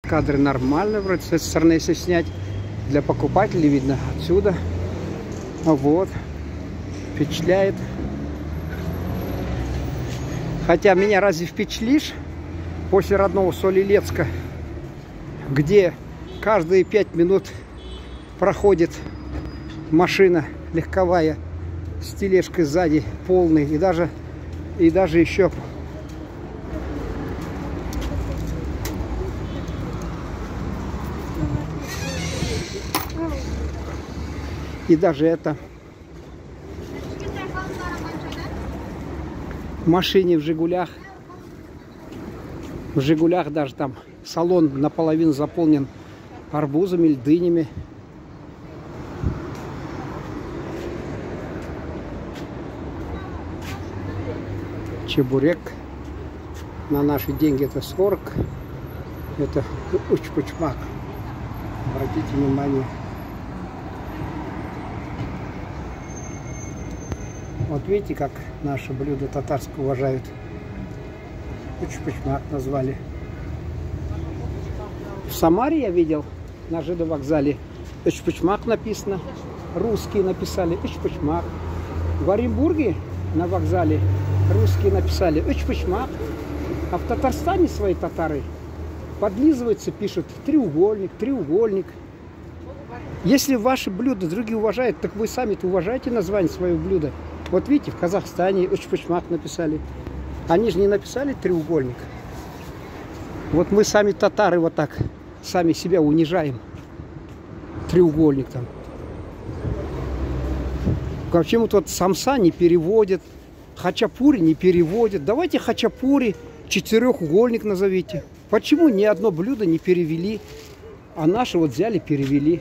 Кадры нормально, вроде с этой стороны, если снять. Для покупателей видно отсюда. Вот. Впечатляет. Хотя меня разве впечатлишь после родного Соль-Илецка, где каждые 5 минут проходит машина легковая с тележкой сзади полной, и даже еще это в машине в Жигулях даже там салон наполовину заполнен арбузами, дынями. Чебурек на наши деньги это 40. Это уч-пучмак. Обратите внимание. Вот видите, как наше блюдо татарское уважают. Уч-пучмак назвали. В Самаре я видел на ЖД-вокзале уч-пучмак написано. Русские написали уч-пучмак. В Оренбурге на вокзале русские написали уч-пучмак. А в Татарстане свои татары подлизываются, пишут треугольник, треугольник. Если ваши блюда другие уважают, так вы сами-то уважаете название своего блюда. Вот видите, в Казахстане уч-пучмак написали. Они же не написали треугольник. Вот мы сами татары вот так сами себя унижаем. Треугольник там. Почему-то вот самса не переводят, хачапури не переводят. Давайте хачапури, четырехугольник назовите. Почему ни одно блюдо не перевели, а наши вот взяли, перевели?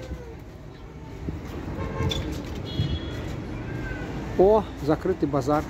О, закрытый базар.